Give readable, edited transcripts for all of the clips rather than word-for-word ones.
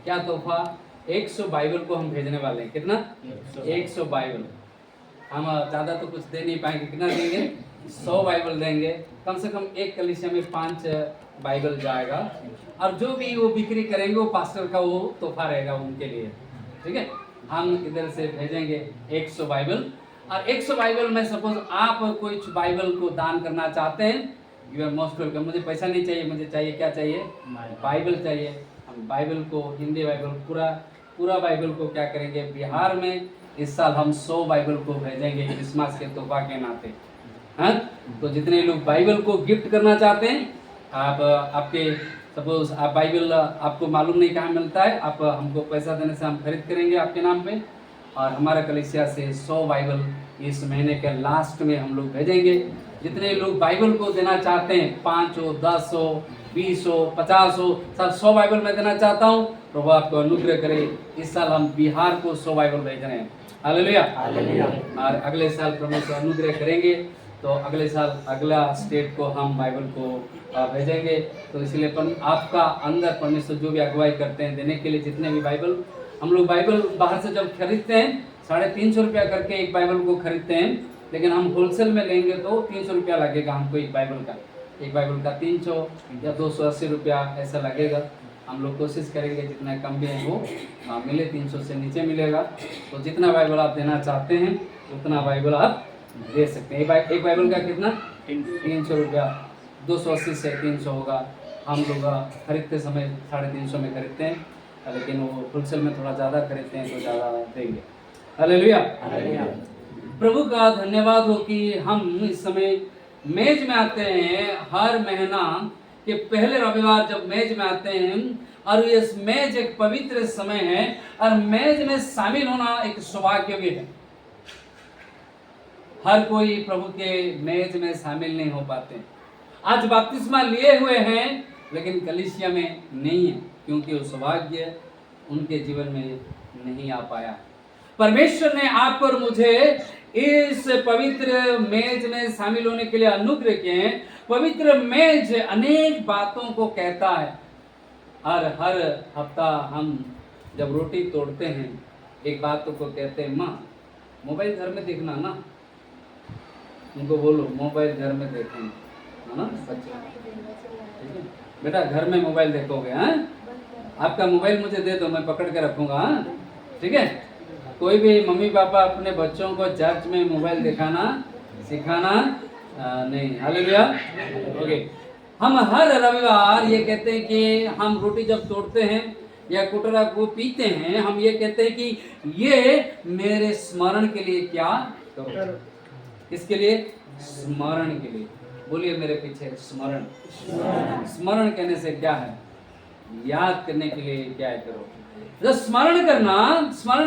क्या तोहफा? 100 बाइबल को हम भेजने वाले हैं। कितना? 100 बाइबल। हम ज़्यादा तो कुछ दे नहीं पाएंगे। कितना देंगे? 100 बाइबल देंगे। कम से कम एक कलीसिया में 5 बाइबल जाएगा, और जो भी वो बिक्री करेंगे वो पास्टर का वो तोहफा रहेगा उनके लिए। ठीक है, हम इधर से भेजेंगे 100 बाइबल। और 100 बाइबल में सपोज आप कुछ बाइबल को दान करना चाहते हैं, यू आर मोस्ट वेलकम। मुझे पैसा नहीं चाहिए, मुझे चाहिए क्या चाहिए? बाइबल चाहिए। हम बाइबल को, हिंदी बाइबल, पूरा बाइबल को क्या करेंगे, बिहार में इस साल हम 100 बाइबल को भेजेंगे क्रिसमस के तोहफा के नाते। हाँ, तो जितने लोग बाइबल को गिफ्ट करना चाहते हैं, आप आपके सपोज आप बाइबल आपको मालूम नहीं कहाँ मिलता है, आप हमको पैसा देने से हम खरीद करेंगे आपके नाम पे, और हमारा कलीसिया से 100 बाइबल इस महीने के लास्ट में हम लोग भेजेंगे। जितने लोग बाइबल को देना चाहते हैं, 5 हो, 10 हो, 20 हो, 50 हो, सब 100 बाइबल मैं देना चाहता हूँ। प्रभु आपको अनुग्रह करे। इस साल हम बिहार को 100 बाइबल भेज रहे हैं। हालेलुया। और अगले साल परमेश्वर अनुग्रह करेंगे तो अगले साल अगला स्टेट को हम बाइबल को भेजेंगे। तो इसलिए आपका अंदर परमेश्वर जो भी अगुवाई करते हैं देने के लिए, जितने भी बाइबल हम लोग बाइबल बाहर से जब खरीदते हैं 350 रुपया करके एक बाइबल को खरीदते हैं, लेकिन हम होलसेल में लेंगे तो 300 रुपया लगेगा हमको एक बाइबल का। एक बाइबल का 300 या 280 रुपया ऐसा लगेगा। हम लोग कोशिश करेंगे जितना कम भी है वो मिले, 300 से नीचे मिलेगा। तो जितना बाइबल आप देना चाहते हैं उतना बाइबल आप दे सकते हैं। एक बाइबल का कितना? 300 रुपया। 280 से 300 होगा। हम लोग खरीदते समय 350 में खरीदते हैं, लेकिन वो होलसेल में थोड़ा ज़्यादा खरीदते हैं तो ज़्यादा देंगे। हालेलुया। प्रभु का धन्यवाद हो कि हम इस समय मेज में आते हैं। हर महीना के पहले रविवार जब मेज में आते हैं, और ये मेज एक पवित्र समय है, और मेज में शामिल होना एक सौभाग्य भी है। हर कोई प्रभु के मेज में शामिल नहीं हो पाते। आज बपतिस्मा लिए हुए हैं लेकिन कलीसिया में नहीं है, क्योंकि वो सौभाग्य उनके जीवन में नहीं आ पाया। परमेश्वर ने आप और मुझे इस पवित्र मेज में शामिल होने के लिए अनुग्रह किए हैं। पवित्र मेज अनेक बातों को कहता है, और हर हफ्ता हम जब रोटी तोड़ते हैं एक बात को कहते हैं, माँ मोबाइल घर में देखना ना, उनको बोलो मोबाइल घर में देखें, है ना बच्चे? ठीक है बेटा, घर में मोबाइल देखोगे? हाँ, आपका मोबाइल मुझे दे दो, मैं पकड़ के रखूँगा। हाँ ठीक है। कोई भी मम्मी पापा अपने बच्चों को चर्च में मोबाइल दिखाना सिखाना नहीं। हालेलुया। ओके, हम हर रविवार ये कहते हैं कि हम रोटी जब तोड़ते हैं या कुटरा को पीते हैं, हम ये कहते हैं कि ये मेरे स्मरण के लिए क्या करो। किसके लिए? स्मरण के लिए। बोलिए मेरे पीछे, स्मरण। स्मरण कहने से क्या है? याद करने के लिए क्या है करो। तो स्मरण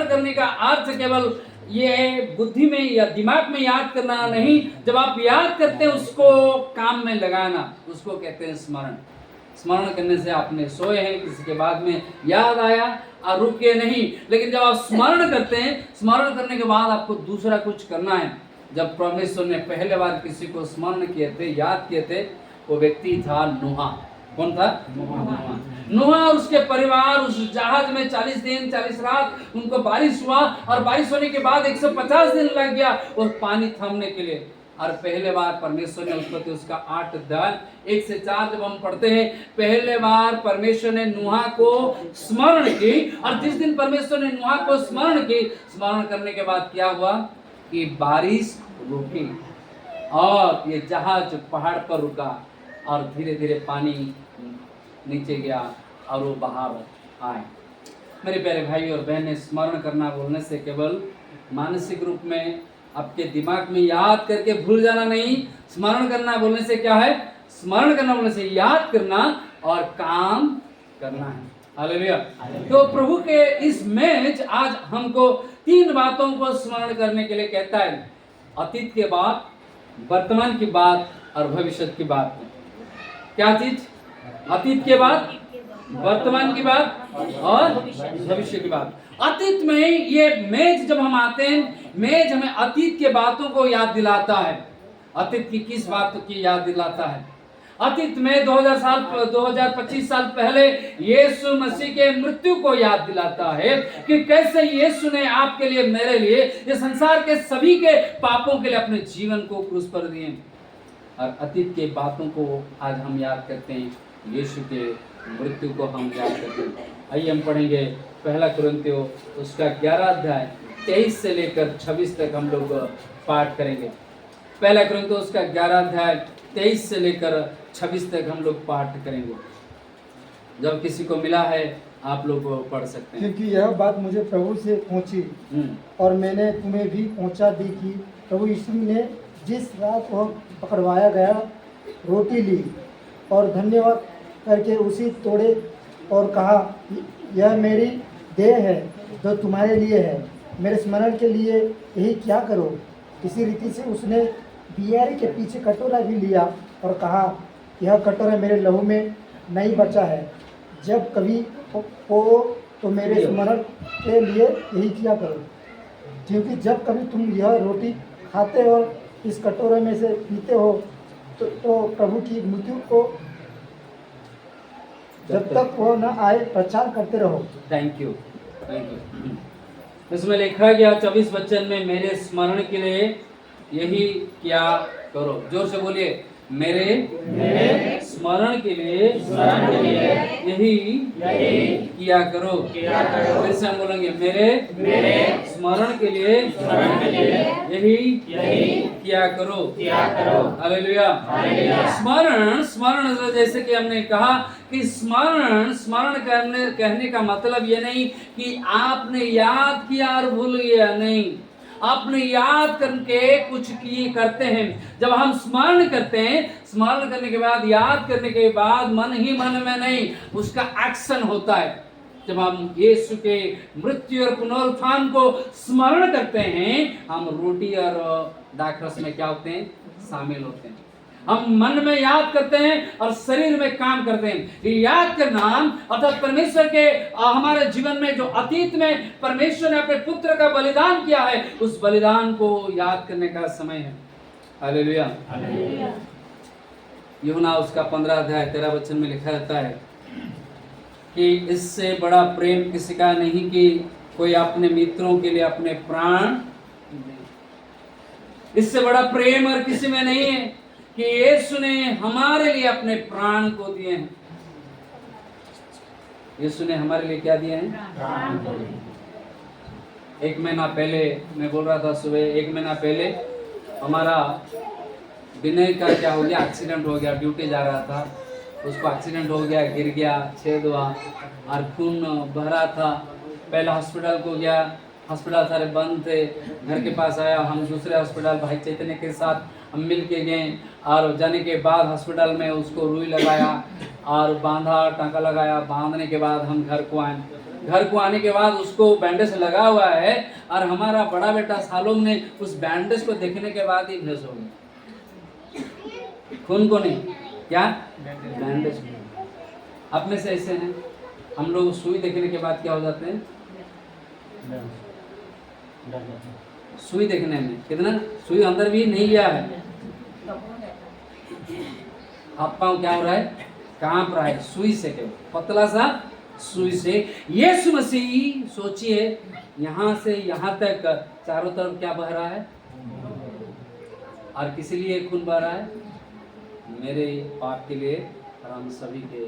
करने का अर्थ केवल ये बुद्धि में या दिमाग में याद करना नहीं, जब आप याद करते हैं उसको काम में लगाना, उसको कहते हैं स्मरण। स्मरण करने से आपने सोए हैं, किसी के बाद में याद आया और रुके नहीं, लेकिन जब आप स्मरण करते हैं, स्मरण करने के बाद आपको दूसरा कुछ करना है। जब परमेश्वर ने पहले बार किसी को स्मरण किए थे, याद किए थे, वो व्यक्ति था नूहा। कौन था? नूहा और उसके परिवार उस जहाज में 40 दिन 40 रात उनको बारिश हुआ, और बारिश होने के बाद 150 दिन लग गया उस पानी थमने के लिए। और पहले बार परमेश्वर ने उत्पत्ति उसका 8 अध्याय 1 से 4 जब हम पढ़ते हैं, पहले बार परमेश्वर ने नूहा को स्मरण की, और जिस दिन परमेश्वर ने नूहा को स्मरण की, स्मरण करने के बाद क्या हुआ कि बारिश रुकी और ये जहाज पहाड़ पर रुका, और धीरे धीरे पानी नीचे गया और वो बाहर आए। मेरे प्यारे भाई और बहनें, स्मरण करना बोलने से केवल मानसिक रूप में आपके दिमाग में याद करके भूल जाना नहीं। स्मरण करना बोलने से क्या है? स्मरण करना बोलने से याद करना और काम करना है। हालेलुया। तो प्रभु के इस मेज आज हमको 3 बातों को स्मरण करने के लिए कहता है। अतीत के बात, वर्तमान की बात और भविष्य की बात। क्या चीज? अतीत के बात, वर्तमान की बात और भविष्य की बात। अतीत में ये मेज जब हम आते हैं, मेज हमें अतीत के बातों को याद दिलाता है। अतीत की किस बात की याद दिलाता है? अतीत में 2025 साल पहले यीशु मसीह के मृत्यु को याद दिलाता है कि कैसे यीशु ने आपके लिए, मेरे लिए, इस संसार के सभी के पापों के लिए अपने जीवन को क्रूस पर दिए। और अतीत के बातों को आज हम याद करते हैं, यीशु के मृत्यु को हम याद करते हैं। आइए हम पढ़ेंगे पहला कुरिन्थियों उसका 11 अध्याय 23 से लेकर 26 तक हम लोग पाठ करेंगे। पहला कुरिन्थियों उसका 11 अध्याय 23 से लेकर 26 तक हम लोग पाठ करेंगे। जब किसी को मिला है आप लोग पढ़ सकते हैं। क्योंकि यह बात मुझे प्रभु से पहुंची और मैंने तुम्हें भी पहुंचा दी कि प्रभु यीशु ने जिस रात वह पकड़वाया गया रोटी ली और धन्यवाद करके उसी तोड़े और कहा, यह मेरी देह है जो तुम्हारे लिए है, मेरे स्मरण के लिए यही क्या करो। इसी रीति से उसने बियारी के पीछे कटोरा भी लिया और कहा, यह कटोरा मेरे लहू में नहीं बचा है, जब कभी हो तो मेरे स्मरण के लिए यही किया करो। क्योंकि जब कभी तुम यह रोटी खाते और इस कटोरे में से पीते हो तो प्रभु की मृत्यु को जब तक वो न आए प्रचार करते रहो। Thank you. इसमें लिखा गया 24 वचन में, मेरे स्मरण के लिए यही क्या करो। जोर से बोलिए, मेरे स्मरण के लिए यही किया करो। फिर से हम बोलेंगे, मेरे स्मरण के लिए यही किया करो। हालेलुया। स्मरण जैसे कि हमने कहा कि स्मरण कहने का मतलब ये नहीं कि आपने याद किया और भूल गया, नहीं। आपने याद करके कुछ किए करते हैं। जब हम स्मरण करते हैं, स्मरण करने के बाद, याद करने के बाद मन ही मन में नहीं, उसका एक्शन होता है। जब हम यीशु के मृत्यु और पुनरुत्थान को स्मरण करते हैं, हम रोटी और दाखरस में क्या होते हैं, शामिल होते हैं। हम मन में याद करते हैं और शरीर में काम करते हैं। ये याद करना अर्थात परमेश्वर के हमारे जीवन में जो अतीत में परमेश्वर ने अपने पुत्र का बलिदान किया है, उस बलिदान को याद करने का समय है। हालेलुया। यूहन्ना उसका 15 अध्याय 13 वचन में लिखा रहता है कि इससे बड़ा प्रेम किसी का नहीं कि कोई अपने मित्रों के लिए अपने प्राण, इससे बड़ा प्रेम और किसी में नहीं है कि यीशु ने हमारे लिए अपने प्राण को दिए हैं। यीशु ने हमारे लिए क्या दिए हैं? एक महीना पहले मैं बोल रहा था, सुबह 1 महीना पहले हमारा विनय का क्या हो गया, एक्सीडेंट हो गया। ड्यूटी जा रहा था, उसको एक्सीडेंट हो गया, गिर गया, छेद हुआ और खून बह रहा था। पहला हॉस्पिटल को गया, हॉस्पिटल सारे बंद थे। घर के पास आया, हम दूसरे हॉस्पिटल भाई चैतन्य के साथ हम मिल के गए और जाने के बाद हॉस्पिटल में उसको रुई लगाया और बांधा, टाँका लगाया। बांधने के बाद हम घर को आए। घर को आने के बाद उसको बैंडेज लगा हुआ है और हमारा बड़ा बेटा सालों ने उस बैंडेज को देखने के बाद ही बेहोश हो गया। खून को नहीं, क्या बैंडेज। आप में से ऐसे हैं, हम लोग सुई देखने के बाद क्या हो जाते हैं, सुई देखने में कितना सुई अंदर भी नहीं गया है, हाथ पाँव क्या हो रहा है, कांप रहा है सुई से, केवल पतला सा सुई से। यीशु मसीह सोचिए, यहाँ से यहाँ तक चारों तरफ क्या बह रहा है और किस लिए खून बह रहा है, मेरे पाप के लिए और हम सभी के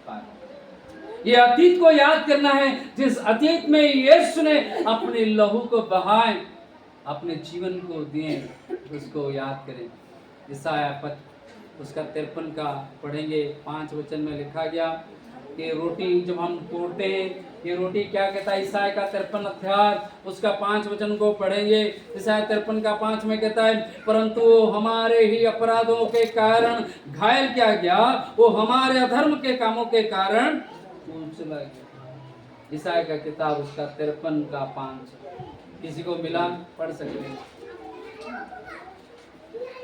पाप। ये अतीत को याद करना है, जिस अतीत में यीशु ने अपने लहू को बहाए, अपने जीवन को दिए, उसको याद करें। ईसाया उसका 53 का पढ़ेंगे, 5 वचन में लिखा गया कि रोटी जब हम तोड़ते हैं, ये रोटी क्या कहता है। ईसाया का 53 अध्याय उसका 5 वचन को पढ़ेंगे। ईसाया 53 का 5 में कहता है, परंतु हमारे ही अपराधों के कारण घायल किया गया, वो हमारे अधर्म के कामों के कारण चला गया। ईसाया का किताब उसका 53 का 5, किसी को मिला पढ़ सकते हैं।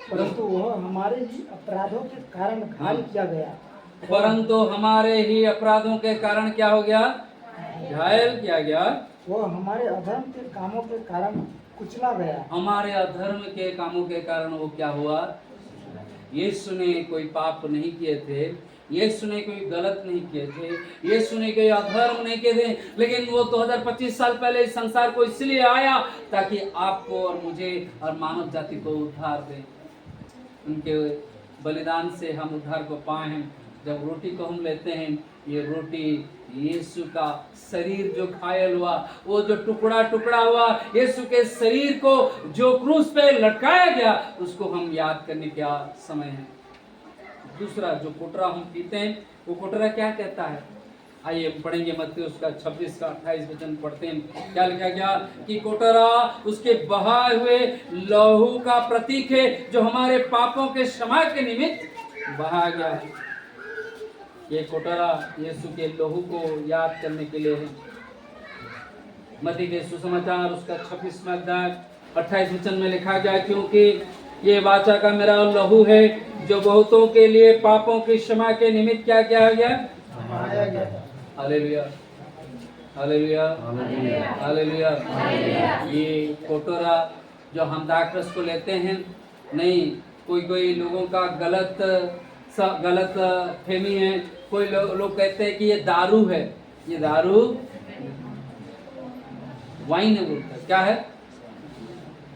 परंतु वह हमारे ही अपराधों के कारण घायल किया गया, परंतु हमारे ही अपराधों के कारण क्या हो गया, घायल किया गया। वो हमारे अधर्म के कामों के कारण कुचला गया, हमारे अधर्म के कामों के कारण वो क्या हुआ। यीशु ने कोई पाप नहीं किए थे, यीशु ने कोई गलत नहीं किए थे, यीशु ने कोई अधर्म नहीं किए थे, लेकिन वो 2025 साल पहले इस संसार को इसलिए आया ताकि आपको और मुझे और मानव जाति को उद्धार दे। उनके बलिदान से हम उद्धार को पाए हैं। जब रोटी को हम लेते हैं, ये रोटी यीशु का शरीर जो घायल हुआ, वो जो टुकड़ा टुकड़ा हुआ, यीशु के शरीर को जो क्रूस पे लटकाया गया, उसको हम याद करने का समय है। दूसरा जो कोटरा हम पीते हैं, वो कोटरा क्या कहता है? आइए हम पढ़ेंगे मत्ती उसका 26 का 28 वचन पढ़ते हैं। क्या लिखा गया कि कोटरा उसके बहाए हुए लहू का प्रतीक है, जो हमारे पापों के क्षमा के निमित्त बहा गया है। ये कोटरा यीशु के लहू को याद करने के लिए है। मत्ती के सुसमाचार उसका 26वां अध्याय 28 वचन में लिखा गया, क्योंकि ये वाचा का मेरा लहू है जो बहुतों के लिए पापों की क्षमा के निमित्त क्या किया गया? Hallelujah, hallelujah, hallelujah. ये कोटरा जो हम दाखरस को लेते हैं, नहीं कोई लोगों का गलत फहमी है। कोई लोग कहते हैं कि ये दारू है, ये दारू वाइन है, बोलते हैं क्या है?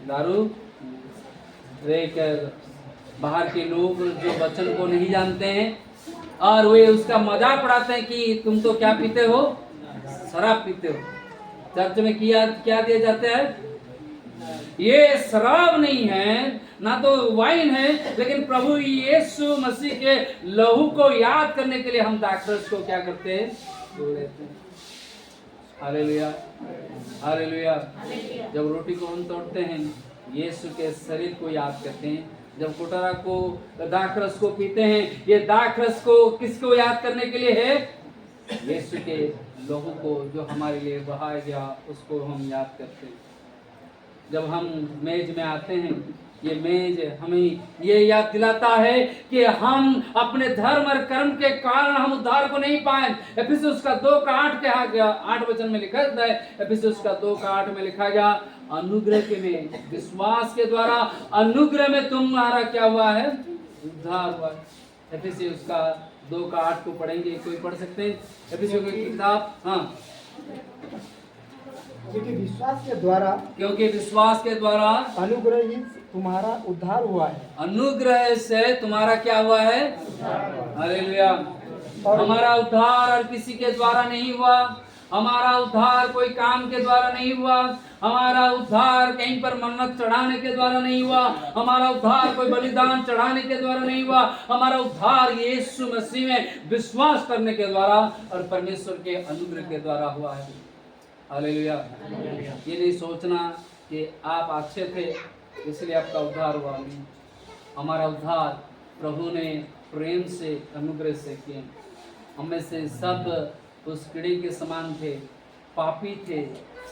दारू। एक बाहर के लोग जो वचन को नहीं जानते हैं और वे उसका मजाक उड़ाते हैं कि तुम तो क्या पीते हो? शराब पीते हो। चर्च में क्या दिया जाता है? ये शराब नहीं है, ना तो वाइन है, लेकिन प्रभु यीशु मसीह के लहू को याद करने के लिए हम दाखरस को क्या करते हैं? तोड़ लेते हैं। Hallelujah, hallelujah. जब रोटी को हम तोड़ते हैं, यीशु के शरीर को याद करते हैं। जब कोटरा को दाखरस को पीते हैं, ये दाखरस को किसको याद करने के लिए है? यीशु के लहू को जो हमारे लिए बहाया गया, उसको हम याद करते हैं। जब हम मेज में आते हैं, ये मेज हमें ये याद दिलाता है कि हम अपने धर्म और कर्म के कारण हम उद्धार को नहीं पाए। एफिसुस का 2 का 8 कहा गया, 8 वचन में लिखा है। एफिसुस का 2 का 8 में लिखा गया, अनुग्रह के में विश्वास के द्वारा अनुग्रह में तुम्हारा क्या हुआ है? उद्धार हुआ। एफिसुस का 2 का 8 को पढ़ेंगे, कोई पढ़ सकते हैं? एफिसुस की किताब, हाँ। क्योंकि विश्वास के द्वारा अनुग्रह ही तुम्हारा उद्धार हुआ है। अनुग्रह से तुम्हारा क्या हुआ है? हालेलुया। हमारा उद्धार और किसी के द्वारा नहीं हुआ। हमारा उद्धार कोई काम के द्वारा नहीं हुआ। हमारा उद्धार कहीं पर मन्नत चढ़ाने के द्वारा नहीं हुआ। हमारा उद्धार कोई बलिदान चढ़ाने के द्वारा नहीं हुआ। हमारा उद्धार यीशु मसीह में विश्वास करने के द्वारा और परमेश्वर के अनुग्रह के द्वारा हुआ है। हालेलुया। ये नहीं सोचना कि आप अच्छे थे इसलिए आपका उद्धार हुआ, नहीं। हमारा उद्धार प्रभु ने प्रेम से अनुग्रह से किए। हमें से सब उस कीड़े के समान थे, पापी थे।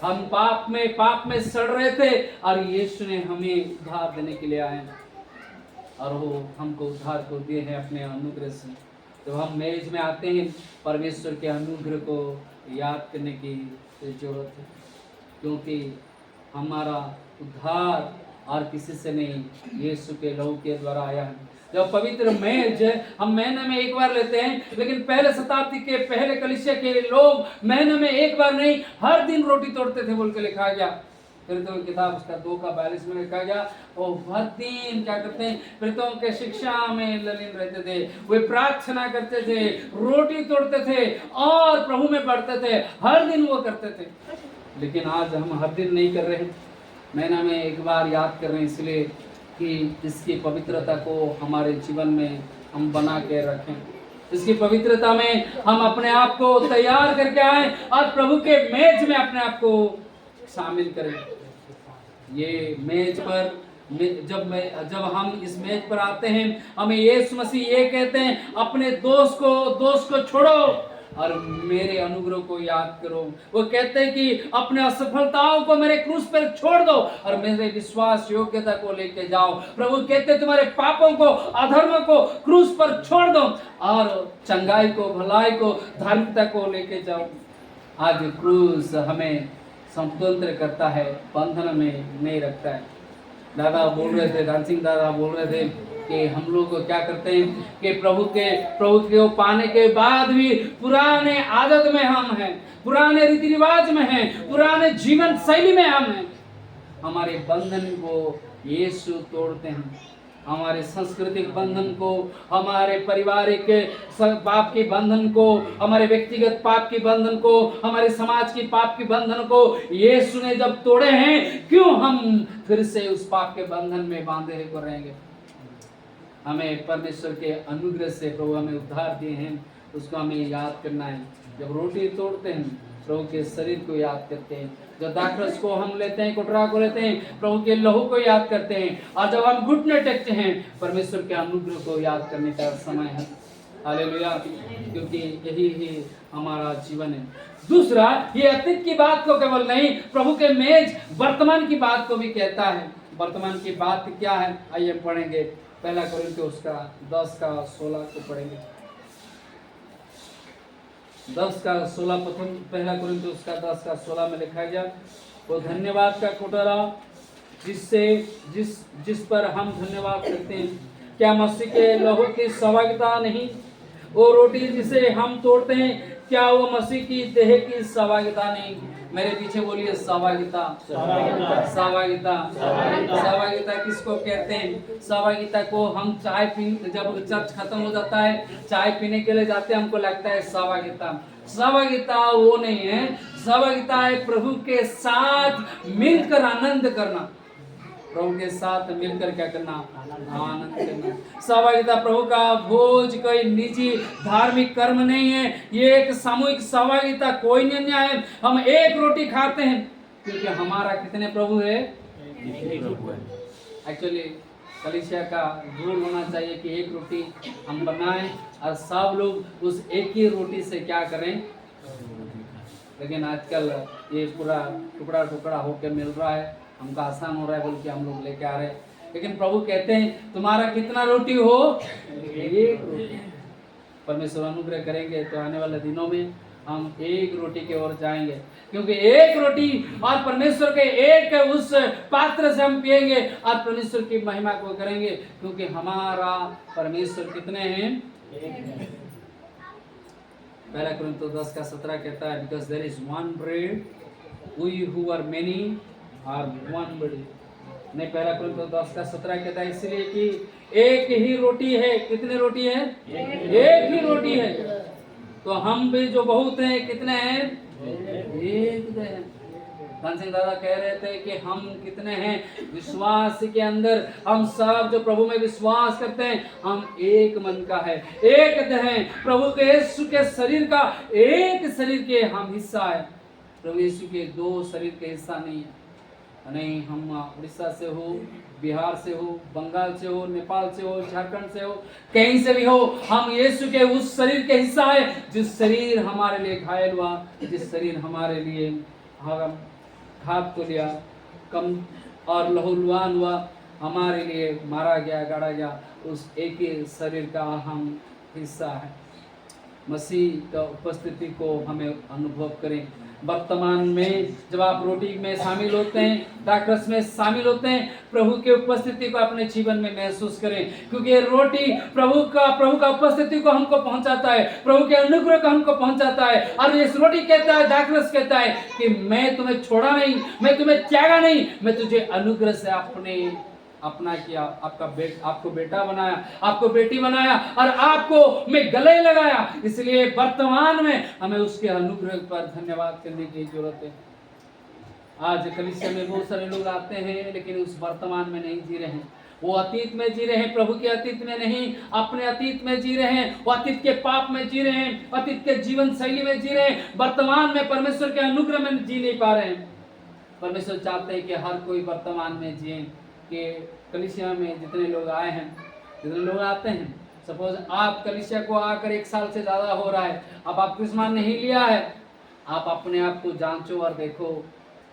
हम पाप में सड़ रहे थे और यीशु ने हमें उद्धार देने के लिए आए और वो हमको उद्धार को दिए हैं अपने अनुग्रह से। जब हम मेज में आते हैं, परमेश्वर के अनुग्रह को याद करने की जरूरत है, क्योंकि हमारा उद्धार और किसी से नहीं, यीशु के लहू के द्वारा आया है। जब पवित्र मेज हम महीने में एक बार लेते हैं, लेकिन पहले शताब्दी के पहले कलीसिया के लोग महीने में एक बार नहीं, हर दिन रोटी तोड़ते थे बोल के लिखा गया। प्रेरितों की किताब उसका 2 का 42 में लिखा गया। और हर दिन क्या करते हैं? प्रेरितों के शिक्षा में ललीन रहते थे, वे प्रार्थना करते थे, रोटी तोड़ते थे और प्रभु में पढ़ते थे। हर दिन वो करते थे। लेकिन आज हम हर दिन नहीं कर रहे हैं, महीना में एक बार याद कर रहे हैं, इसलिए कि इसकी पवित्रता को हमारे जीवन में हम बना के रखें। इसकी पवित्रता में हम अपने आप को तैयार करके आए और प्रभु के मेज में अपने आप को शामिल करें। ये मेज पर जब हम इस मेज पर आते हैं, हमें यीशु मसीह ये कहते हैं, अपने दोस्त को छोड़ो और मेरे अनुग्रह को याद करो। वो कहते हैं कि अपने असफलताओं को मेरे क्रूस पर छोड़ दो और मेरे विश्वास योग्यता को लेके जाओ। प्रभु कहते हैं तुम्हारे पापों को, अधर्म को क्रूस पर छोड़ दो और चंगाई को, भलाई को, धार्मिकता को लेके जाओ। आज क्रूस हमें स्वतंत्र करता है, बंधन में नहीं रखता है। दादा बोल रहे थे, दान सिंह दादा बोल रहे थे कि हम लोग क्या करते हैं कि प्रभु के पाने के बाद भी पुराने आदत में हम हैं, पुराने रीति रिवाज में हैं, पुराने जीवन शैली में हम हैं। हमारे बंधन को यीशु तोड़ते हैं, हमारे सांस्कृतिक बंधन को, हमारे पारिवारिक पाप के बंधन को, हमारे व्यक्तिगत पाप के बंधन को, हमारे समाज की पाप के बंधन को यीशु ने जब तोड़े हैं, क्यों हम फिर से उस पाप के बंधन में बांधे को रहेंगे? हमें परमेश्वर के अनुग्रह से प्रभु हमें उद्धार दिए हैं, उसको हमें याद करना है। जब रोटी तोड़ते हैं प्रभु के शरीर को याद करते हैं, जब दाखरस को हम लेते हैं, कुटरा को लेते हैं, प्रभु के लहू को याद करते हैं, और जब हम घुटने टेकते हैं परमेश्वर के अनुग्रह को याद करने का समय है। हालेलुया, क्योंकि यही ही हमारा जीवन है। दूसरा, ये अतीत की बात को केवल नहीं, प्रभु के मेज वर्तमान की बात को भी कहता है। वर्तमान की बात क्या है? आइए पढ़ेंगे, पहला कोरिन्थियों उसका 10:16 को पढ़ेंगे। 10:16 प्रथम पहला कोरिन्थियों उसका 10:16 में लिखा गया, वो धन्यवाद का कोटरा जिस पर हम धन्यवाद करते हैं, क्या मसीह के लहू की सहभागिता नहीं? वो रोटी जिसे हम तोड़ते हैं, क्या वो मसीह की देह की सहभागिता नहीं? मेरे पीछे बोलिए, सहभागिता। सहभागिता किसको कहते हैं? सहभागिता को हम चाय पी, जब चर्च खत्म हो जाता है, चाय पीने के लिए जाते हैं, हमको लगता है सहभागिता। सहभागिता वो नहीं है, सहभागिता है प्रभु के साथ मिलकर आनंद करना, प्रभु के साथ मिलकर क्या करना? आनंद करना। सहभागिता प्रभु का भोज कोई निजी धार्मिक कर्म नहीं है, ये एक सामूहिक सहभागिता कोई नहीं है। हम एक रोटी खाते हैं क्योंकि हमारा कितने प्रभु है? एक्चुअली कलीसिया का रूल होना चाहिए कि एक रोटी हम बनाएं और सब लोग उस एक ही रोटी से क्या करें, लेकिन आजकल ये पूरा टुकड़ा टुकड़ा होकर मिल रहा है, हमको आसान हो रहा है बोल के हम लोग लेके आ रहे हैं। लेकिन प्रभु कहते हैं तुम्हारा कितना रोटी हो? एक रोटी। परमेश्वर अनुग्रह करेंगे तो आने वाले दिनों में हम एक रोटी की ओर जाएंगे, क्योंकि एक रोटी और परमेश्वर के एक उस पात्र से हम पिएंगे और परमेश्वर की महिमा को करेंगे, क्योंकि हमारा परमेश्वर कितने हैं? पहला कोरिन्थियों 10:17 कहता है, because there is one bread, we who are many are one body। नहीं, पहला कोरिन्थियों 10:17 कहता है इसलिए कि एक ही रोटी है। कितने रोटी है? एक ही रोटी है। तो हम भी जो बहुत हैं, कितने हैं? एक हैं। धन सिंह दादा कह रहे थे कि हम कितने हैं विश्वास के अंदर, हम सब जो प्रभु में विश्वास करते हैं, हम एक मन का है, एक देह है। प्रभु के यीशु के शरीर का एक शरीर के हम हिस्सा है। प्रभु यीशु के दो शरीर के हिस्सा नहीं है। नहीं, हम उड़ीसा से हो, बिहार से हो, बंगाल से हो, नेपाल से हो, झारखंड से हो, कहीं से भी हो, हम यीशु के उस शरीर के हिस्सा है जिस शरीर हमारे लिए घायल हुआ, जिस शरीर हमारे लिए घात को लिया, कम और लहूलुहान हुआ, हमारे लिए मारा गया, गाड़ा गया, उस एक ही शरीर का हम हिस्सा है। मसीह का उपस्थिति को हमें अनुभव करें। वर्तमान में जब आप रोटी में शामिल होते हैं, दाखरस में शामिल होते हैं, प्रभु के उपस्थिति को अपने जीवन में महसूस करें, क्योंकि रोटी प्रभु का उपस्थिति को हमको पहुंचाता है, प्रभु के अनुग्रह को हमको पहुंचाता है। और इस रोटी कहता है, दाखरस कहता है कि मैं तुम्हें छोड़ा नहीं, मैं तुम्हें त्यागा नहीं, मैं तुझे अनुग्रह से अपना किया, आपको बेटा बनाया, आपको बेटी बनाया और आपको मैं गले लगाया। इसलिए वर्तमान में हमें उसके अनुग्रह पर धन्यवाद करने की जरूरत है। आज कलीसिया में बहुत सारे लोग आते हैं लेकिन उस वर्तमान में नहीं जी रहे हैं, वो अतीत में जी रहे हैं, प्रभु के अतीत में नहीं, अपने अतीत में जी रहे हैं, वो अतीत के पाप में जी रहे हैं, अतीत के जीवन शैली में जी रहे हैं, वर्तमान में परमेश्वर के अनुग्रह में जी नहीं पा रहे हैं। परमेश्वर चाहते हैं कि हर कोई वर्तमान में जिए। कि कलीसिया में जितने लोग आए हैं, जितने लोग आते हैं, सपोज आप कलीसिया को आकर 1 साल से ज़्यादा हो रहा है, अब बपतिस्मा नहीं लिया है, आप अपने आप को जांचो और देखो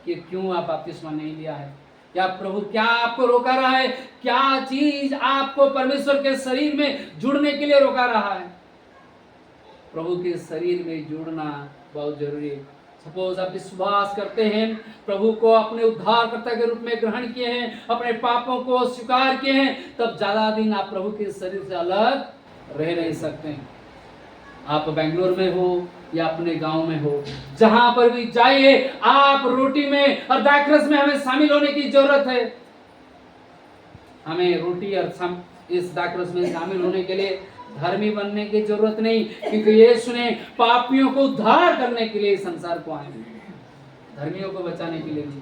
कि क्यों आप बपतिस्मा नहीं लिया है। क्या प्रभु क्या आपको रोका रहा है? क्या चीज आपको परमेश्वर के शरीर में जुड़ने के लिए रोका रहा है? प्रभु के शरीर में जुड़ना बहुत जरूरी है। सपोज आप विश्वास करते हैं, प्रभु को अपने उद्धारकर्ता के रूप में ग्रहण किए हैं, अपने पापों को स्वीकार किए हैं, तब ज्यादा दिन आप प्रभु के शरीर से अलग रह नहीं सकते हैं। आप बेंगलोर में हो या अपने गांव में हो, जहां पर भी जाइए, आप रोटी में और दाखरस में हमें शामिल होने की जरूरत है। हमें रोटी और इस दाखरस में शामिल होने के लिए धर्मी बनने की जरूरत नहीं, क्योंकि यीशु ने पापियों को उद्धार करने के लिए संसार को आए, धर्मियों को बचाने के लिए नहीं।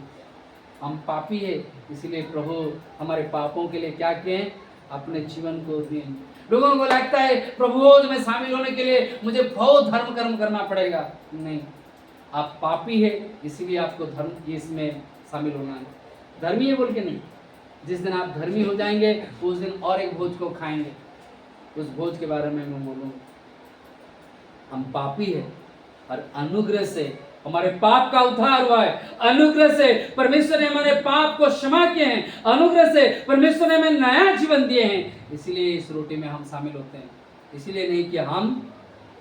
हम पापी है, इसलिए प्रभु हमारे पापों के लिए क्या किए, अपने जीवन को दिए। लोगों को लगता है प्रभु में शामिल होने के लिए मुझे बहुत धर्म कर्म करना पड़ेगा। नहीं, आप पापी है, इसीलिए आपको धर्म इसमें शामिल होना है। धर्मी है बोल के नहीं, जिस दिन आप धर्मी हो जाएंगे उस दिन और एक भोज को खाएंगे। उस भोज के बारे में मैं बोलूँ, हम पापी है और अनुग्रह से हमारे पाप का उद्धार हुआ है। अनुग्रह से परमेश्वर ने हमारे पाप को क्षमा किए हैं, अनुग्रह से परमेश्वर ने हमें नया जीवन दिए हैं। इसीलिए इस रोटी में हम शामिल होते हैं। इसीलिए नहीं कि हम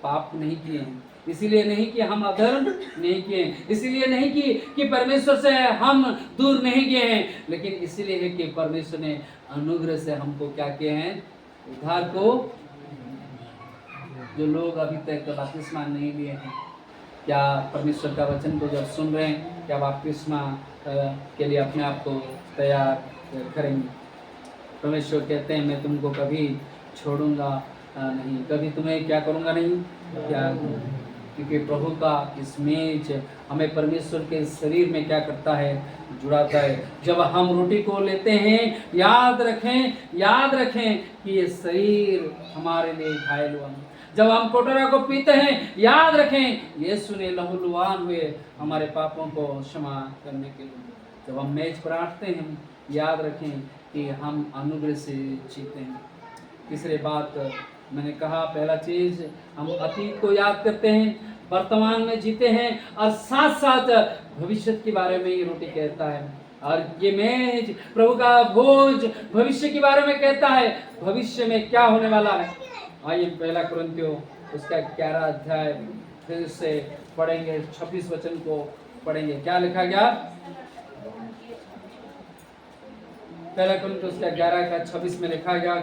पाप नहीं किए हैं, इसीलिए नहीं कि हम अधर्म नहीं किए, इसीलिए नहीं कि परमेश्वर से हम दूर नहीं गए हैं, लेकिन इसीलिए है कि परमेश्वर ने अनुग्रह से हमको क्या किए हैं, उद्धार को। जो लोग अभी तक बपतिस्मा नहीं लिए हैं, क्या परमेश्वर का वचन को जब सुन रहे हैं, क्या बपतिस्मा के लिए अपने आप को तैयार करेंगे? परमेश्वर कहते हैं मैं तुमको कभी छोड़ूंगा नहीं, कभी तुम्हें क्या करूंगा नहीं, क्या, क्योंकि प्रभु का इस मेज हमें परमेश्वर के शरीर में क्या करता है, जुड़ाता है। जब हम रोटी को लेते हैं, याद रखें कि ये शरीर हमारे लिए घायल हुआ। जब हम कोटरा को पीते हैं, याद रखें यीशु ने लहूलुहान हुए हमारे पापों को क्षमा करने के लिए। जब हम मेज पर बैठते हैं, याद रखें कि हम अनुग्रह से जीते हैं। तीसरी बात मैंने कहा, पहला चीज हम अतीत को याद करते हैं, वर्तमान में जीते हैं, और साथ साथ भविष्य के बारे में ये रोटी कहता है। और ये मेज, प्रभु का भोज भविष्य के बारे में कहता है, भविष्य में क्या होने वाला है। आइए पहला कुरिन्थियों उसका 11 अध्याय फिर से पढ़ेंगे, 26 वचन को पढ़ेंगे। क्या लिखा गया? पहला कुरिन्थियों उसका 11 का 26 में लिखा गया,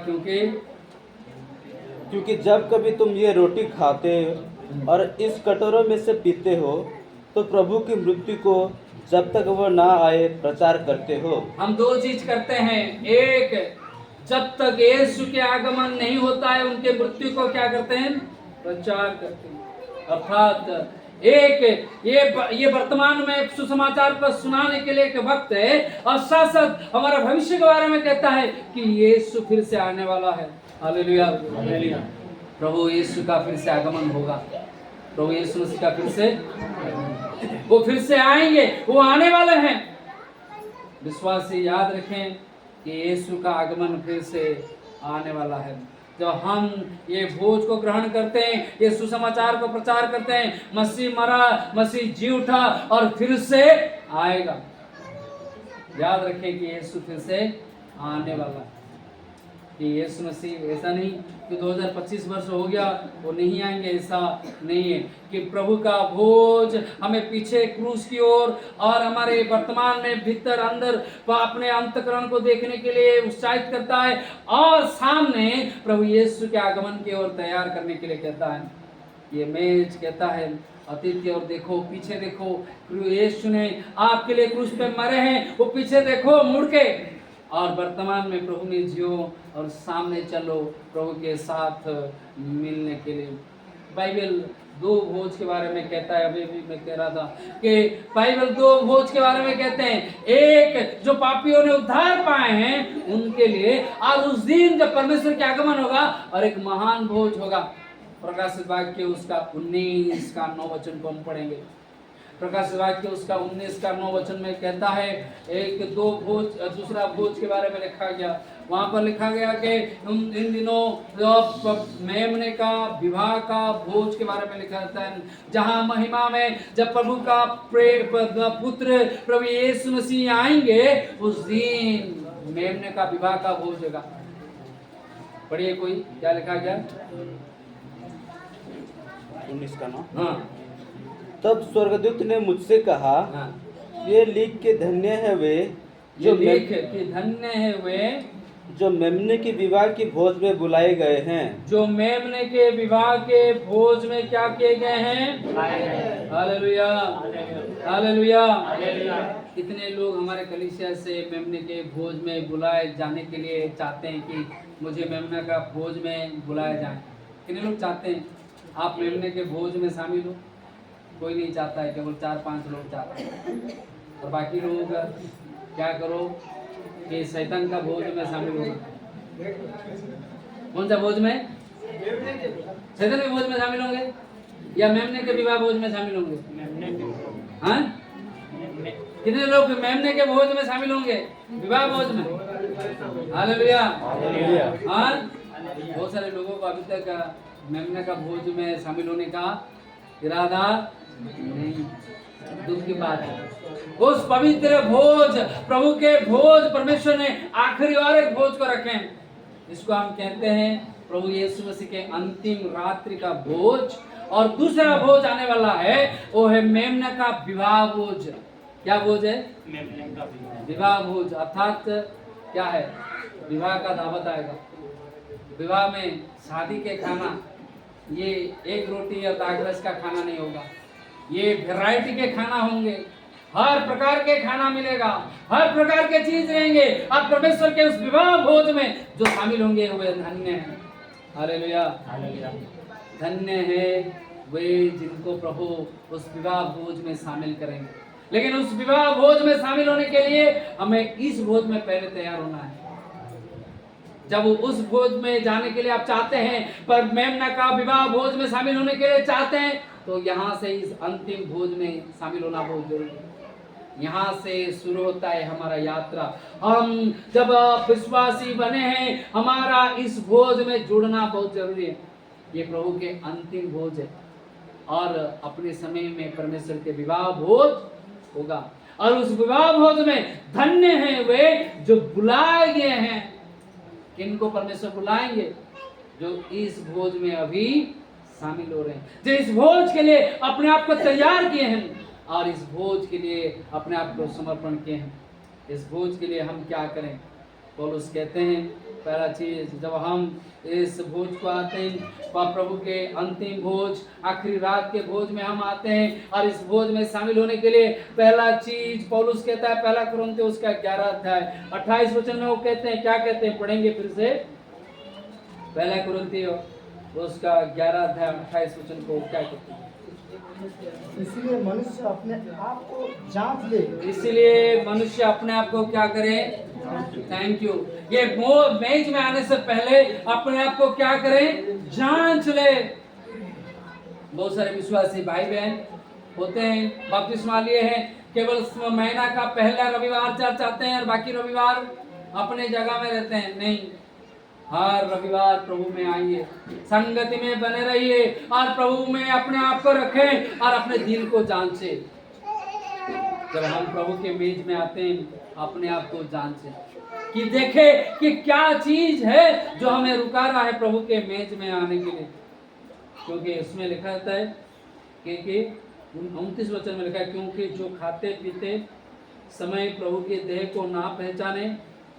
क्योंकि जब कभी तुम ये रोटी खाते और इस कटोरों में से पीते हो तो प्रभु की मृत्यु को जब तक वो ना आए प्रचार करते हो। हम दो चीज करते हैं, एक जब तक यीशु के आगमन नहीं होता है उनके मृत्यु को क्या करते हैं, प्रचार करते हैं। अर्थात एक ये वर्तमान में सुसमाचार को सुनाने के लिए एक वक्त है, और साथ साथ हमारा भविष्य के बारे में कहता है कि यीशु फिर से आने वाला है। Hallelujah, hallelujah. प्रभु यीशु का फिर से आगमन होगा, प्रभु यीशु मसीह का फिर से, वो फिर से आएंगे, वो आने वाले हैं। विश्वासी याद रखें कि यीशु का आगमन फिर से आने वाला है। जब हम ये भोज को ग्रहण करते हैं, ये सुसमाचार को प्रचार करते हैं, मसीह मरा, मसीह जी उठा और फिर से आएगा, याद रखें कि यीशु फिर से आने वाला है। कि यीशु मसीह ऐसा नहीं कि 2025 वर्ष हो गया वो नहीं आएंगे, ऐसा नहीं है। कि प्रभु का भोज हमें पीछे क्रूस की ओर और हमारे वर्तमान में भीतर अंदर अपने अंतःकरण को देखने के लिए उत्साहित करता है, और सामने प्रभु यीशु के आगमन की ओर तैयार करने के लिए कहता है। ये मेज कहता है अतीत की ओर देखो, पीछे देखो, यीशु ने आपके लिए क्रूस पे मरे हैं, वो पीछे देखो मुड़ के, और वर्तमान में प्रभु ने जियो और सामने चलो प्रभु के साथ मिलने के लिए। बाइबल 2 भोज के बारे में कहता है, अभी भी मैं कह रहा था कि बाइबल 2 भोज के बारे में कहते हैं। एक जो पापियों ने उद्धार पाए हैं उनके लिए, और उस दिन जब परमेश्वर के आगमन होगा, और एक महान भोज होगा। प्रकाशित वाक्य उसका 19 का 9 वचन को हम पढ़ेंगे। प्रकाशित वाक्य उसका 19 का 9 वचन में कहता है, एक 2 भोज, दूसरा भोज के बारे में लिखा गया। वहां पर लिखा गया कि इन दिनों मेमने का विवाह का भोज के बारे में लिखा जाता है, जहां महिमा में जब प्रभु का पुत्र प्रभु यीशु मसीह आएंगे, उस दिन मेमने का विवाह का भोज होगा। पढ़िए कोई, क्या लिखा गया? 19 का 9। हाँ, तब स्वर्गदूत ने मुझसे कहा, हाँ, ये लिख के धन्य है वे जो लेख कि धन्य है वे जो मेमने की विवाह की भोज में बुलाए गए हैं। जो मेमने के विवाह के भोज में क्या किए गए हैं? Hallelujah, hallelujah. कितने लोग हमारे कलीसिया से मेमने के भोज में बुलाए जाने के लिए चाहते हैं कि मुझे मेमना का भोज में बुलाया जाए? कितने लोग चाहते हैं आप मेमने के भोज में शामिल हो? कोई नहीं चाहता है, केवल 4-5 लोग चाहते हैं। और बाकी लोग क्या करो कि शैतान का भोज में शामिल होगा। कौन सा भोज में? शैतान के भोज में शामिल होंगे या मेमने के विवाह भोज में शामिल होंगे? हाँ, कितने लोग मेमने के भोज में शामिल होंगे, विवाह भोज में? हालेलुया। हाँ, बहुत सारे लोगों को अभी तक मेमने का भोज में शामिल होने का इरादा नहीं। दुख की बात है। उस पवित्र भोज, प्रभु के भोज, परमेश्वर ने आखिरी और एक भोज को रखे हैं। इसको हम कहते हैं प्रभु यीशु मसीह के अंतिम रात्रि का भोज। और दूसरा भोज आने वाला है, वो है मेमना का विवाह भोज। क्या भोज है? विवाह भोज। अर्थात क्या है? विवाह का दावत आएगा। विवाह में शादी के खाना, ये एक रोटी या दागरस का खाना नहीं होगा, ये वैरायटी के खाना होंगे। हर प्रकार के खाना मिलेगा, हर प्रकार के चीज रहेंगे। अब परमेश्वर के उस विवाह भोज में जो शामिल होंगे वे धन्य हैं। हालेलुया, धन्य है वे जिनको प्रभु उस विवाह भोज में शामिल करेंगे। लेकिन उस विवाह भोज में शामिल होने के लिए हमें इस भोज में पहले तैयार होना है। जब उस भोज में जाने के लिए आप चाहते हैं, पर मेमना का विवाह भोज में शामिल होने के लिए चाहते हैं, तो यहाँ से इस अंतिम भोज में शामिल होना बहुत जरूरी है। यहाँ से शुरू होता है हमारा यात्रा। हम जब विश्वासी बने हैं, हमारा इस भोज में जुड़ना बहुत जरूरी है। ये प्रभु के अंतिम भोज है और अपने समय में परमेश्वर के विवाह भोज होगा। और उस विवाह भोज में धन्य हैं वे जो बुलाए गए हैं। किनको परमेश्वर बुलाएंगे? जो इस भोज में अभी शामिल हो रहे हैं, जो इस भोज के लिए अपने आप को तैयार किए हैं और इस भोज के लिए अपने आप को समर्पण किए हैं। इस भोज के लिए हम क्या करें? पौलुस कहते हैं, पहला चीज, जब हम इस भोज को आते हैं, प्रभु के अंतिम भोज, आखिरी रात के भोज में हम आते हैं और इस भोज में शामिल होने के लिए पहला चीज पौलुस कहता है, पहला कुरिन्थियों उसका 11 अध्याय 28 वचन में वो कहते हैं, क्या कहते हैं? पढ़ेंगे फिर से। पहला कुरिन्थियों उसका 11 अध्याय 28 वचन को क्या कहते हैं? इसलिए मनुष्य अपने आप को जांच ले। इसलिए मनुष्य अपने आप को क्या करे? Thank you. ये मेज में आने से पहले अपने आप को क्या करें? जांच ले। बहुत सारे विश्वासी भाई बहन होते हैं, बपतिस्मा लिए हैं, केवल महीना का पहला रविवार चर्च आते हैं और बाकी रविवार अपने जगह में रहते हैं। नहीं, हर रविवार प्रभु में आइए, संगति में बने रहिए और प्रभु में अपने आप को रखें और अपने दिल को जांचें। जब हम प्रभु के मेज में आते हैं, अपने आप को जांचें कि देखें कि क्या चीज है जो हमें रुका रहा है प्रभु के मेज में आने के लिए। क्योंकि इसमें लिखा रहता है कि 29 वचन में लिखा है, क्योंकि जो खाते पीते समय प्रभु के देह को ना पहचाने,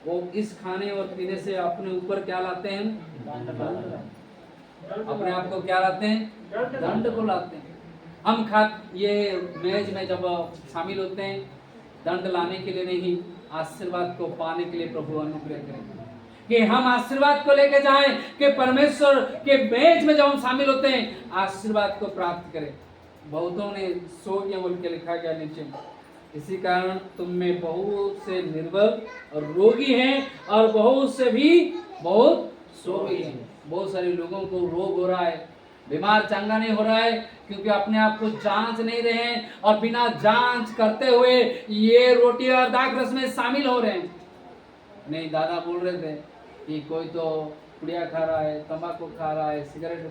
वो इस खाने और पीने से अपने ऊपर क्या लाते हैं? अपने आप को क्या लाते हैं? दंड को लाते हैं। हम ये मेज में जब शामिल होते हैं, दंड लाने के लिए नहीं, आशीर्वाद को पाने के लिए प्रभु अनुग्रह करें कि हम आशीर्वाद को लेकर जाएं, कि परमेश्वर के मेज में जब हम शामिल होते हैं आशीर्वाद को प्राप्त करें। बहुतों ने सो गया बोल के लिखा गया नीचे। इसी कारण तुम में बहुत से निर्बल और रोगी हैं और बहुत से भी बहुत सो गए हैं। बहुत सारे लोगों को रोग हो रहा है, बीमार चंगा नहीं हो रहा है, क्योंकि अपने आप को जांच नहीं रहे हैं और बिना जांच करते हुए ये रोटी और दाख रस में शामिल हो रहे हैं। नहीं, दादा बोल रहे थे कि कोई तो पुड़िया खा रहा है, तंबाकू खा रहा है, सिगरेट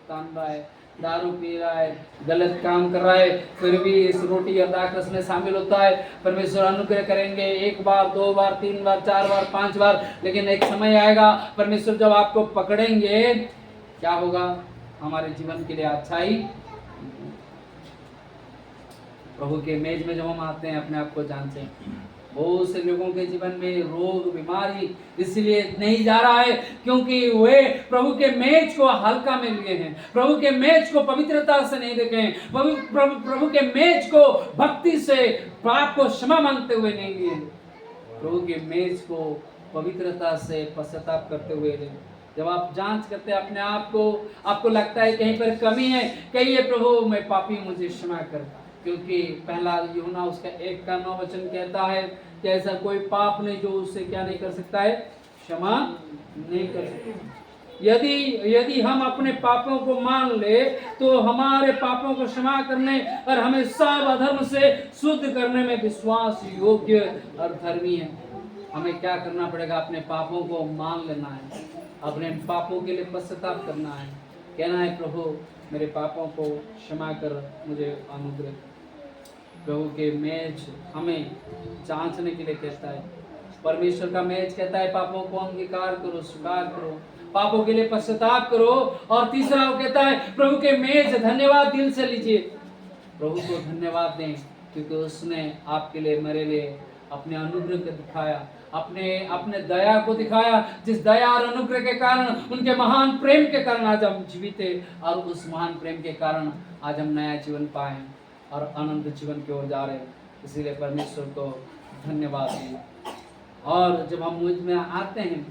तान रहा है, दारू पी रहा है, गलत काम कर रहा है, फिर भी इस रोटी और दाख रस में शामिल होता है। परमेश्वर अनुग्रह करेंगे 1 बार, 2 बार, 3 बार, 4 बार, 5 बार, लेकिन एक समय आएगा परमेश्वर जब आपको पकड़ेंगे, क्या होगा? हमारे जीवन के लिए अच्छाई। प्रभु के मेज में जब हम आते हैं अपने आप को जानते हैं। बहुत से लोगों के जीवन में रोग बीमारी इसलिए नहीं जा रहा है क्योंकि वे प्रभु के मेज को हल्का में लिए हैं, प्रभु के मेज को पवित्रता से नहीं देखे हैं, प्रभु के मेज को भक्ति से पाप को क्षमा मांगते हुए नहीं लिए, प्रभु के मेज को पवित्रता से पश्चाताप करते हुए लिए। जब आप जांच करते हैं अपने आप को, आपको लगता है कहीं पर कमी है, कहिए प्रभु मैं पापी, मुझे क्षमा कर, क्योंकि पहला यूहन्ना उसका 1:9 वचन कहता है कि ऐसा कोई पाप नहीं जो उससे क्या नहीं कर सकता है, क्षमा नहीं कर सकता। यदि हम अपने पापों को मान ले तो हमारे पापों को क्षमा करने और हमें सब अधर्म से शुद्ध करने में विश्वास योग्य और धर्मी है। हमें क्या करना पड़ेगा? अपने पापों को मान लेना है, अपने पापों के लिए पश्चाताप करना है, कहना है प्रभु मेरे पापों को क्षमा कर, मुझे अनुग्रह। प्रभु के मेज हमें जांचने के लिए कहता है, परमेश्वर का मेज कहता है पापों को अंगीकार करो, स्वीकार करो, पापों के लिए पश्चाताप करो। और तीसरा वो कहता है प्रभु के मेज धन्यवाद दिल से लीजिए, प्रभु को धन्यवाद दें क्योंकि उसने आपके लिए, मेरे लिए अपने अनुग्रह को दिखाया, अपने दया को दिखाया, जिस दया और अनुग्रह के कारण, उनके महान प्रेम के कारण आज हम जीवित हैं और उस महान प्रेम के कारण आज हम नया जीवन पाए और अनंत जीवन की ओर जा रहे हैं। इसीलिए परमेश्वर को धन्यवाद दें। और जब हम मुझ में आते हैं,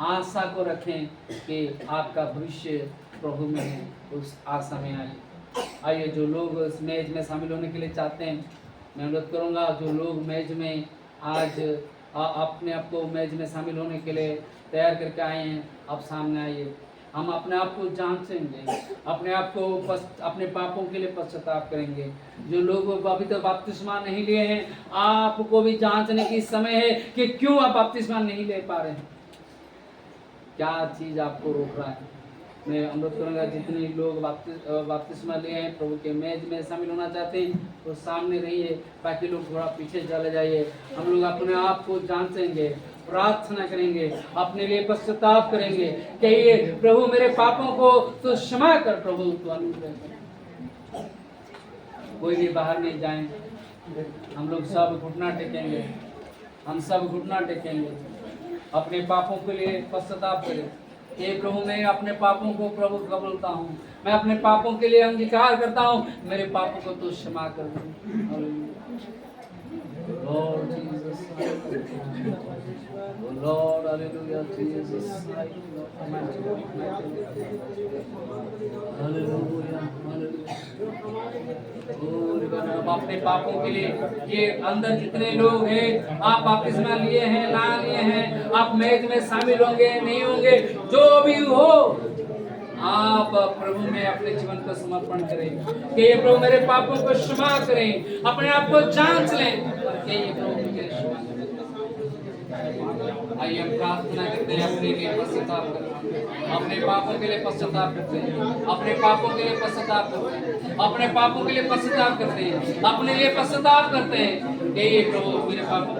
आशा को रखें कि आपका भविष्य प्रभु में है, उस आशा में आइए। जो लोग इस मेज में शामिल होने के लिए चाहते हैं, मैं अनुरोध करूँगा जो लोग मेज में आज अपने आप को मेज में शामिल होने के लिए तैयार करके आए हैं, आप सामने आइए। हम अपने आप को जांचेंगे, अपने आप को अपने पापों के लिए पश्चाताप करेंगे। जो लोग अभी तक बपतिस्मा नहीं लिए हैं, आपको भी जांचने की समय है कि क्यों आप बपतिस्मा नहीं ले पा रहे हैं, क्या चीज़ आपको रोक रहा है। मैं अनुरोध करूँगा जितने लोग बपतिस्मा लिए हैं, प्रभु के मेज में शामिल होना चाहते हैं, तो सामने रहिए, बाकी लोग थोड़ा पीछे चले जाइए। हम लोग अपने आप को जांचेंगे, प्रार्थना करेंगे, अपने लिए पश्चाताप करेंगे, कहिए प्रभु मेरे पापों को तो क्षमा कर, प्रभु तो अनुग्रह कर। कोई भी बाहर नहीं जाए, हम लोग सब घुटना टेकेंगे, हम सब घुटना टेकेंगे, अपने पापों के लिए पश्चाताप करें। हे प्रभु मैं अपने पापों को प्रभु कबूलता हूँ, मैं अपने पापों के लिए अंगीकार करता हूँ, मेरे पापों को तो क्षमा कर दो। Lord Jesus, Lord hallelujah Jesus, hallelujah hallelujah। अपने पापों के लिए ये अंदर जितने लोग हैं, आप बपतिस्मा लिए हैं ना लिए हैं, आप मेज में शामिल होंगे नहीं होंगे, जो भी हो आप प्रभु में अपने जीवन को समर्पण करें कि ये प्रभु मेरे पापों को क्षमा करें, अपने आप को जांच लें कि ये प्रभु मुझे क्षमा करें। आइए हम प्रार्थना करते हैं, अपने लिए पश्चाताप करें, अपने पापों के लिए पश्चाताप करते हैं, अपने पापों के लिए पश्चाताप करते हैं, अपने पापों के लिए पश्चाताप करते हैं, अपने लिए पश्चाताप करते हैं कि ये प्रभु मेरे पापों को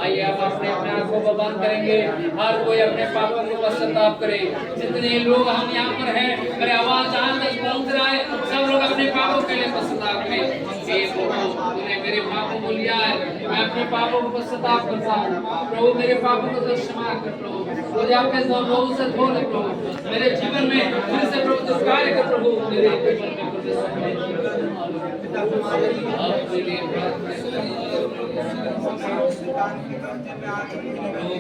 आइए आप अपने आप को बंद करेंगे, हर कोई अपने पापों को पश्चाताप करे। जितने लोग हम यहाँ पर हैं, मेरे आवाज जहाँ तक पहुँच रहा है, सब लोग अपने पापों के लिए पश्चाताप करें। तूने मेरे पापों को लिया है, मैं अपने पापों को पश्चाताप करता हूँ, प्रभु मेरे पापों को तो क्षमा कर, प्रभु मुझे अपने लोगों से धो ले, प्रभु मेरे जीवन में फिर से प्रभु तो कार्य कर, प्रभु मेरे जीवन में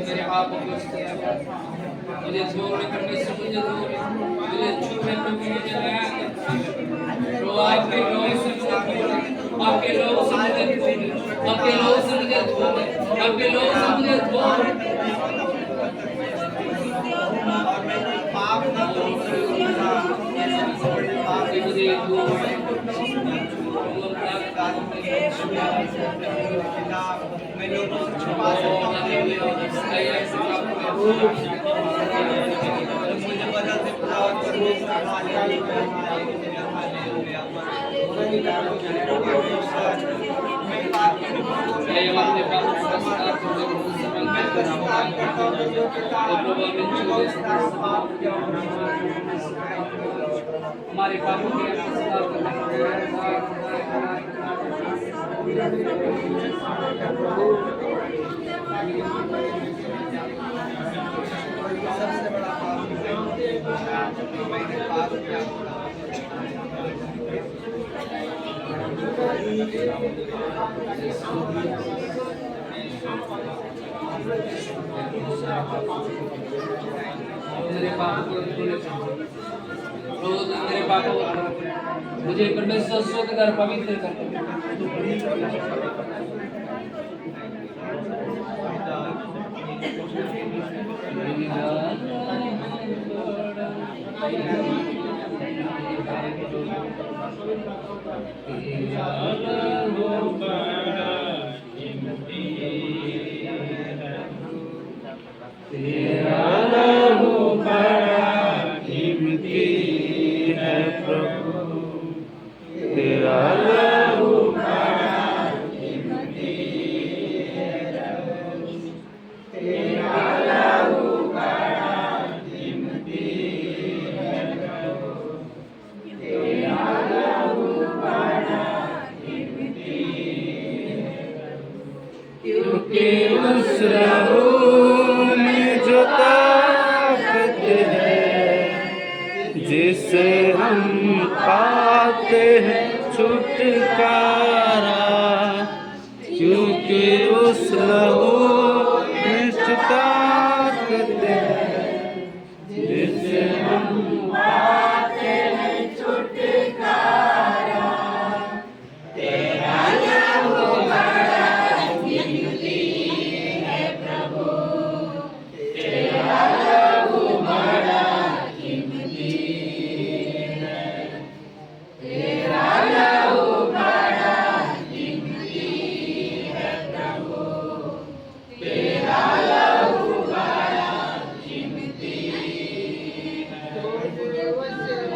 मेरे पापों को मुझे छोड़ करने से मुझे छूने पर मुझे नया कर, आपके लोगों से आपके लोगों से मुझे आपके लोगों से मुझे आपके लोगों से मुझे हमारे पापों के मेरे पापों मुझे परमेश्वर शुद्ध कर पवित्र कर। तेरा लहू बड़ा कीमती है प्रभु, तेरा लहू बड़ा कीमती है प्रभु, तेरा लहू बड़ा कीमती है प्रभु, तेरा लहू बड़ा कीमती है प्रभु। क्योंकि उस लहू जो ताकत है जिससे हम पाते हैं छुटकारा, क्योंकि उस लहू में